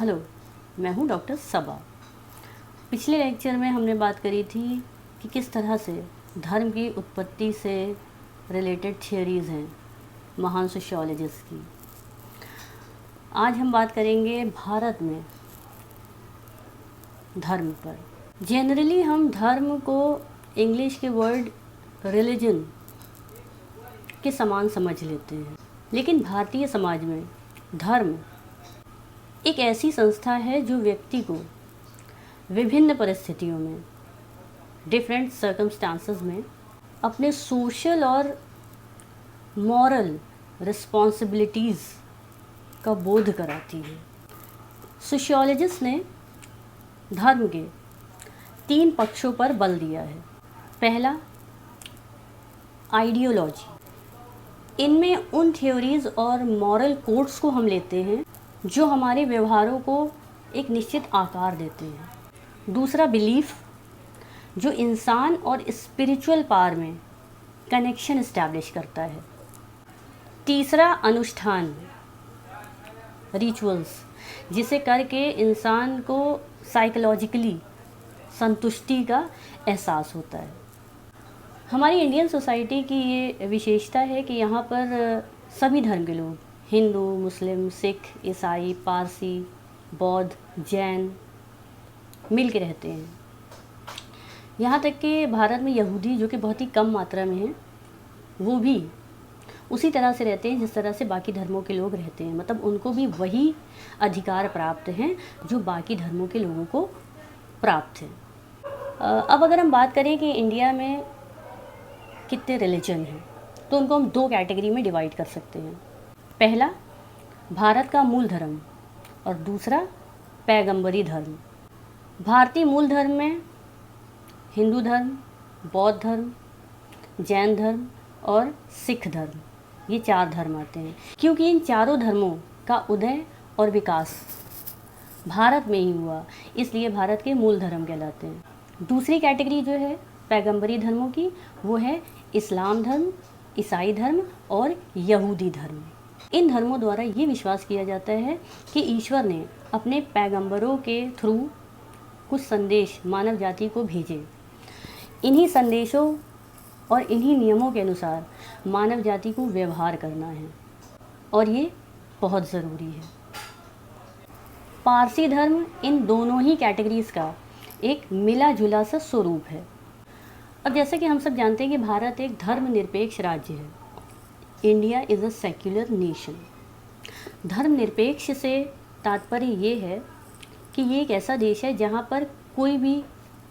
Hello, मैं हूँ doctor सबा। पिछले लेक्चर में हमने बात करी थी कि किस तरह से धर्म की उत्पत्ति से रिलेटेड थियरीज़ हैं महान सोशियोलॉजिस्ट की। आज हम बात करेंगे भारत में धर्म पर। जनरली हम धर्म को इंग्लिश के वर्ड रिलीजन के समान समझ लेते हैं, लेकिन भारतीय समाज में धर्म एक ऐसी संस्था है जो व्यक्ति को विभिन्न परिस्थितियों में, डिफरेंट सर्कमस्टांसेस में अपने सोशल और मॉरल रिस्पॉन्सिबिलिटीज़ का बोध कराती है। सोशियोलॉजिस्ट ने धर्म के 3 पक्षों पर बल दिया है। पहला, आइडियोलॉजी। इनमें उन थ्योरीज़ और मॉरल कोड्स को हम लेते हैं जो हमारे व्यवहारों को एक निश्चित आकार देते हैं। दूसरा, बिलीफ, जो इंसान और स्पिरिचुअल पावर में कनेक्शन इस्टेब्लिश करता है। तीसरा, अनुष्ठान, रिचुअल्स, जिसे करके इंसान को साइकोलॉजिकली संतुष्टि का एहसास होता है। हमारी इंडियन सोसाइटी की ये विशेषता है कि यहाँ पर सभी धर्म के लोग, हिंदू, मुस्लिम, सिख, ईसाई, पारसी, बौद्ध, जैन मिल के रहते हैं। यहाँ तक कि भारत में यहूदी, जो कि बहुत ही कम मात्रा में हैं, वो भी उसी तरह से रहते हैं जिस तरह से बाकी धर्मों के लोग रहते हैं। मतलब उनको भी वही अधिकार प्राप्त हैं जो बाकी धर्मों के लोगों को प्राप्त हैं। अब अगर हम बात करें कि इंडिया में कितने रिलीजन हैं, तो उनको हम 2 कैटेगरी में डिवाइड कर सकते हैं। पहला, भारत का मूल धर्म, और दूसरा, पैगंबरी धर्म। भारतीय मूल धर्म में हिंदू धर्म, बौद्ध धर्म, जैन धर्म और सिख धर्म, ये 4 धर्म आते हैं। क्योंकि इन चारों धर्मों का उदय और विकास भारत में ही हुआ, इसलिए भारत के मूल धर्म कहलाते हैं। दूसरी कैटेगरी जो है पैगंबरी धर्मों की, वो है इस्लाम धर्म, ईसाई धर्म और यहूदी धर्म। इन धर्मों द्वारा ये विश्वास किया जाता है कि ईश्वर ने अपने पैगंबरों के थ्रू कुछ संदेश मानव जाति को भेजे। इन्हीं संदेशों और इन्हीं नियमों के अनुसार मानव जाति को व्यवहार करना है, और ये बहुत ज़रूरी है। पारसी धर्म इन दोनों ही कैटेगरीज़ का एक मिला जुला सा स्वरूप है। अब जैसे कि हम सब जानते हैं कि भारत एक धर्मनिरपेक्ष राज्य है। India is a secular nation. धर्मनिरपेक्ष से तात्पर्य ये है कि ये एक ऐसा देश है जहाँ पर कोई भी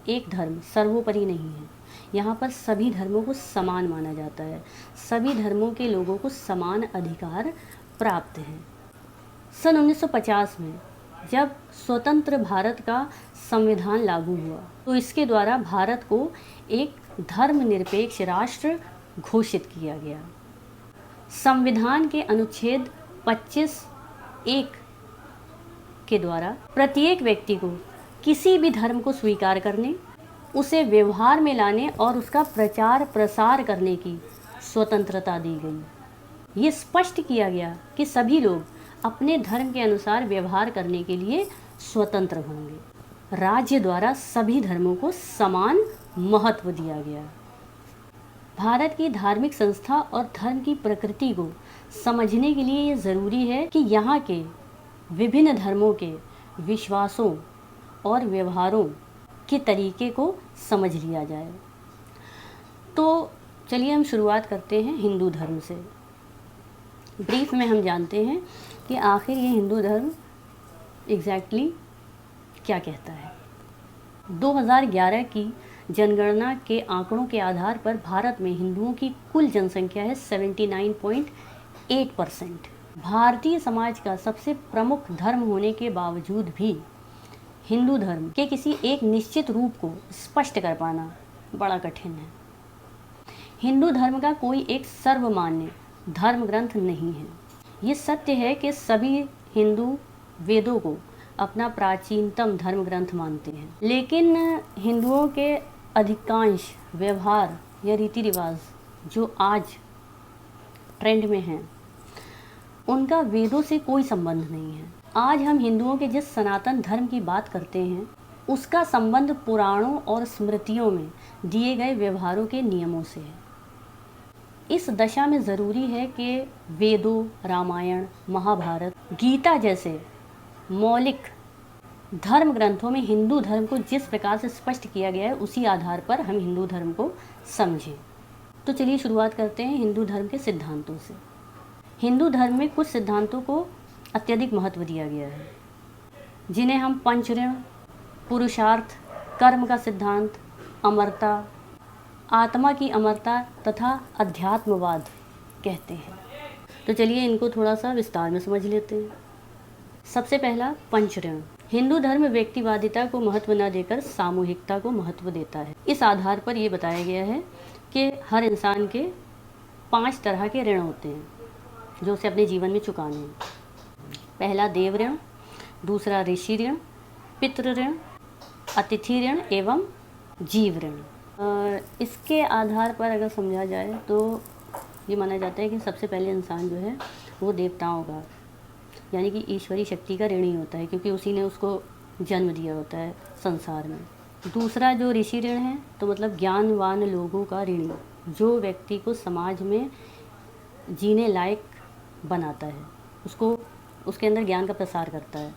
एक धर्म सर्वोपरि नहीं है। यहाँ पर सभी धर्मों को समान माना जाता है, सभी धर्मों के लोगों को समान अधिकार प्राप्त हैं। सन 1950 में जब स्वतंत्र भारत का संविधान लागू हुआ, तो इसके द्वारा भारत को एक धर्मनिरपेक्ष राष्ट्र घोषित किया गया। संविधान के अनुच्छेद 25(1) के द्वारा प्रत्येक व्यक्ति को किसी भी धर्म को स्वीकार करने, उसे व्यवहार में लाने और उसका प्रचार प्रसार करने की स्वतंत्रता दी गई। ये स्पष्ट किया गया कि सभी लोग अपने धर्म के अनुसार व्यवहार करने के लिए स्वतंत्र होंगे। राज्य द्वारा सभी धर्मों को समान महत्व दिया गया। भारत की धार्मिक संस्था और धर्म की प्रकृति को समझने के लिए ये ज़रूरी है कि यहाँ के विभिन्न धर्मों के विश्वासों और व्यवहारों के तरीके को समझ लिया जाए। तो चलिए हम शुरुआत करते हैं हिंदू धर्म से। ब्रीफ में हम जानते हैं कि आखिर ये हिंदू धर्म एग्जैक्टली क्या कहता है। 2011 की जनगणना के आंकड़ों के आधार पर भारत में हिंदुओं की कुल जनसंख्या है 79.8%। भारतीय समाज का सबसे प्रमुख धर्म होने के बावजूद भी हिंदू धर्म के किसी एक निश्चित रूप को स्पष्ट कर पाना बड़ा कठिन है। हिंदू धर्म का कोई एक सर्वमान्य धर्म ग्रंथ नहीं है। ये सत्य है कि सभी हिंदू वेदों को अपना प्राचीनतम धर्म ग्रंथ मानते हैं, लेकिन हिंदुओं के अधिकांश व्यवहार या रीति रिवाज जो आज ट्रेंड में हैं, उनका वेदों से कोई संबंध नहीं है। आज हम हिंदुओं के जिस सनातन धर्म की बात करते हैं उसका संबंध पुराणों और स्मृतियों में दिए गए व्यवहारों के नियमों से है। इस दशा में ज़रूरी है कि वेदों, रामायण, महाभारत, गीता जैसे मौलिक धर्म ग्रंथों में हिंदू धर्म को जिस प्रकार से स्पष्ट किया गया है उसी आधार पर हम हिंदू धर्म को समझें। तो चलिए शुरुआत करते हैं हिंदू धर्म के सिद्धांतों से। हिंदू धर्म में कुछ सिद्धांतों को अत्यधिक महत्व दिया गया है, जिन्हें हम पंचऋण, पुरुषार्थ, कर्म का सिद्धांत, अमरता, आत्मा की अमरता तथा अध्यात्मवाद कहते हैं। तो चलिए इनको थोड़ा सा विस्तार में समझ लेते हैं। सबसे पहला पंचऋण। हिंदू धर्म व्यक्तिवादिता को महत्व न देकर सामूहिकता को महत्व देता है। इस आधार पर यह बताया गया है कि हर इंसान के 5 तरह के ऋण होते हैं जो उसे अपने जीवन में चुकाने हैं। पहला देव ऋण, दूसरा ऋषि ऋण, पितृ ऋण, अतिथि ऋण एवं जीव ऋण। इसके आधार पर अगर समझा जाए तो ये माना जाता है कि सबसे पहले इंसान जो है वो देवताओं का यानी कि ईश्वरीय शक्ति का ऋणी होता है, क्योंकि उसी ने उसको जन्म दिया होता है संसार में। दूसरा जो ऋषि ऋण है तो मतलब ज्ञानवान लोगों का ऋणी, जो व्यक्ति को समाज में जीने लायक बनाता है, उसको उसके अंदर ज्ञान का प्रसार करता है,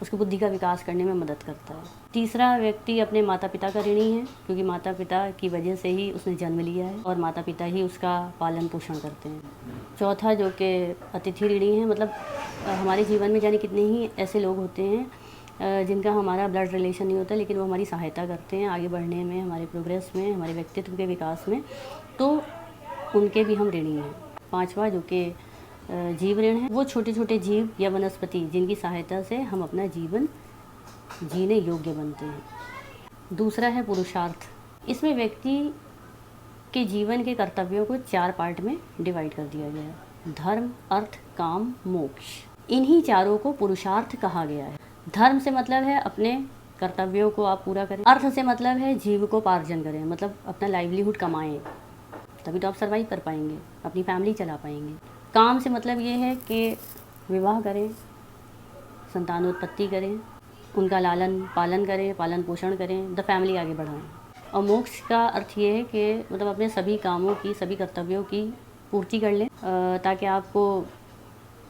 उसकी बुद्धि का विकास करने में मदद करता है। तीसरा व्यक्ति अपने माता पिता का ऋणी है, क्योंकि माता पिता की वजह से ही उसने जन्म लिया है और माता पिता ही उसका पालन पोषण करते हैं। चौथा जो कि अतिथि ऋणी है, मतलब हमारे जीवन में जाने कितने ही ऐसे लोग होते हैं जिनका हमारा ब्लड रिलेशन नहीं होता, लेकिन वो हमारी सहायता करते हैं आगे बढ़ने में, हमारे प्रोग्रेस में, हमारे व्यक्तित्व के विकास में, तो उनके भी हम ऋणी हैं। पांचवा जो कि जीव ऋण है, वो छोटे छोटे जीव या वनस्पति जिनकी सहायता से हम अपना जीवन जीने योग्य बनते हैं। दूसरा है पुरुषार्थ। इसमें व्यक्ति के जीवन के कर्तव्यों को 4 पार्ट में डिवाइड कर दिया गया है: धर्म, अर्थ, काम, मोक्ष। इन्हीं चारों को पुरुषार्थ कहा गया है। धर्म से मतलब है अपने कर्तव्यों को आप पूरा करें। अर्थ से मतलब है जीविकोपार्जन करें, मतलब अपना लाइवलीहुड कमाएं, तभी तो आप सर्वाइव कर पाएंगे, अपनी फैमिली चला पाएंगे। काम से मतलब ये है कि विवाह करें, संतानोत्पत्ति करें, उनका लालन पालन करें, पालन पोषण करें, द फैमिली आगे बढ़ाएं। और मोक्ष का अर्थ ये है कि मतलब अपने सभी कामों की, सभी कर्तव्यों की पूर्ति कर लें ताकि आपको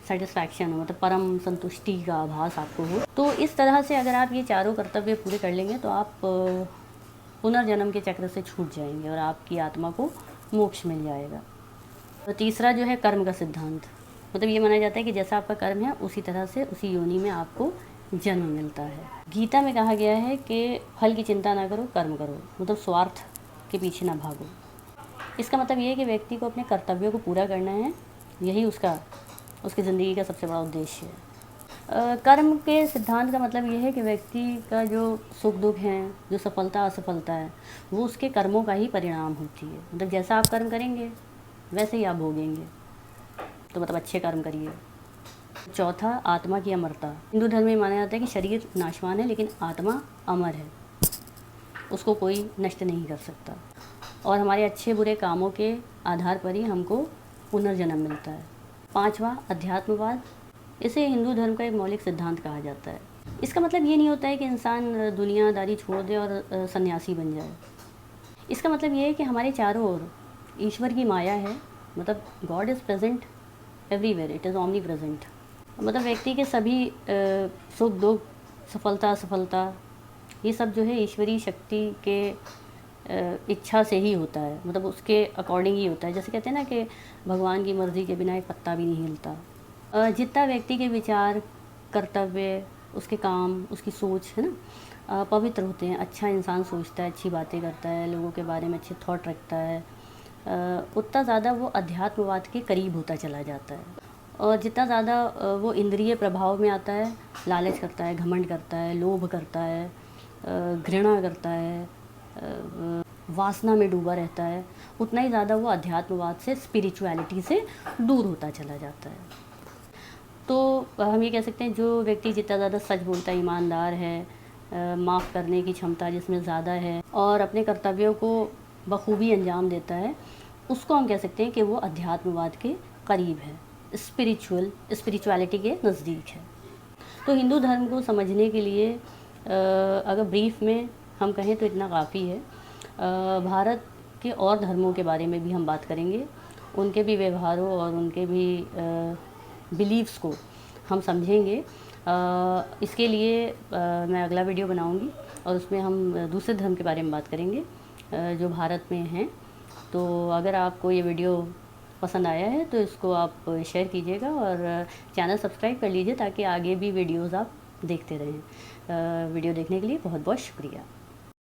सेटिस्फैक्शन हो, मतलब परम संतुष्टि का आभास आपको हो। तो इस तरह से अगर आप ये चारों कर्तव्य पूरे कर लेंगे तो आप पुनर्जन्म के चक्र से छूट जाएंगे और आपकी आत्मा को मोक्ष मिल जाएगा। तो तीसरा जो है कर्म का सिद्धांत, मतलब ये माना जाता है कि जैसा आपका कर्म है उसी तरह से उसी योनि में आपको जन्म मिलता है। गीता में कहा गया है कि फल की चिंता ना करो, कर्म करो, मतलब स्वार्थ के पीछे ना भागो। इसका मतलब ये है कि व्यक्ति को अपने कर्तव्यों को पूरा करना है, यही उसकी ज़िंदगी का सबसे बड़ा उद्देश्य है। कर्म के सिद्धांत का मतलब ये है कि व्यक्ति का जो सुख दुख है, जो सफलता असफलता है, वो उसके कर्मों का ही परिणाम होती है। मतलब जैसा आप कर्म करेंगे वैसे ही आप भोगेंगे, तो मतलब अच्छे कर्म करिए। चौथा, आत्मा की अमरता। हिंदू धर्म में माना जाता है कि शरीर नाशवान है लेकिन आत्मा अमर है, उसको कोई नष्ट नहीं कर सकता, और हमारे अच्छे बुरे कामों के आधार पर ही हमको पुनर्जन्म मिलता है। पांचवा, अध्यात्मवाद। इसे हिंदू धर्म का एक मौलिक सिद्धांत कहा जाता है। इसका मतलब ये नहीं होता है कि इंसान दुनियादारी छोड़ दे और सन्यासी बन जाए। इसका मतलब ये है कि हमारे चारों ओर ईश्वर की माया है, मतलब God is present everywhere, it is omni present. मतलब व्यक्ति के सभी सुख दुख, सफलता असफलता, ये सब जो है ईश्वरीय शक्ति के इच्छा से ही होता है, मतलब उसके अकॉर्डिंग ही होता है। जैसे कहते हैं ना कि भगवान की मर्ज़ी के बिना एक पत्ता भी नहीं हिलता। जितना व्यक्ति के विचार, कर्तव्य, उसके काम, उसकी सोच है ना पवित्र होते हैं, अच्छा इंसान सोचता है, अच्छी बातें करता है, लोगों के बारे में अच्छे थॉट रखता है, उतना ज़्यादा वो अध्यात्मवाद के करीब होता चला जाता है। और जितना ज़्यादा वो इंद्रिय प्रभाव में आता है, लालच करता है, घमंड करता है, लोभ करता है, घृणा करता है, वासना में डूबा रहता है, उतना ही ज़्यादा वो अध्यात्मवाद से, स्पिरिचुअलिटी से दूर होता चला जाता है। तो हम ये कह सकते हैं जो व्यक्ति जितना ज़्यादा सच बोलता है, ईमानदार है, माफ़ करने की क्षमता जिसमें ज़्यादा है और अपने कर्तव्यों को बखूबी अंजाम देता है, उसको हम कह सकते हैं कि वो अध्यात्मवाद के करीब है, स्पिरिचुअलिटी के नज़दीक है। तो हिंदू धर्म को समझने के लिए अगर ब्रीफ में हम कहें तो इतना काफ़ी है। भारत के और धर्मों के बारे में भी हम बात करेंगे, उनके भी व्यवहारों और उनके भी बिलीव्स को हम समझेंगे। इसके लिए मैं अगला वीडियो बनाऊंगी और उसमें हम दूसरे धर्म के बारे में बात करेंगे जो भारत में हैं। तो अगर आपको ये वीडियो पसंद आया है तो इसको आप शेयर कीजिएगा और चैनल सब्सक्राइब कर लीजिए ताकि आगे भी वीडियोज़ आप देखते रहें। वीडियो देखने के लिए बहुत बहुत शुक्रिया।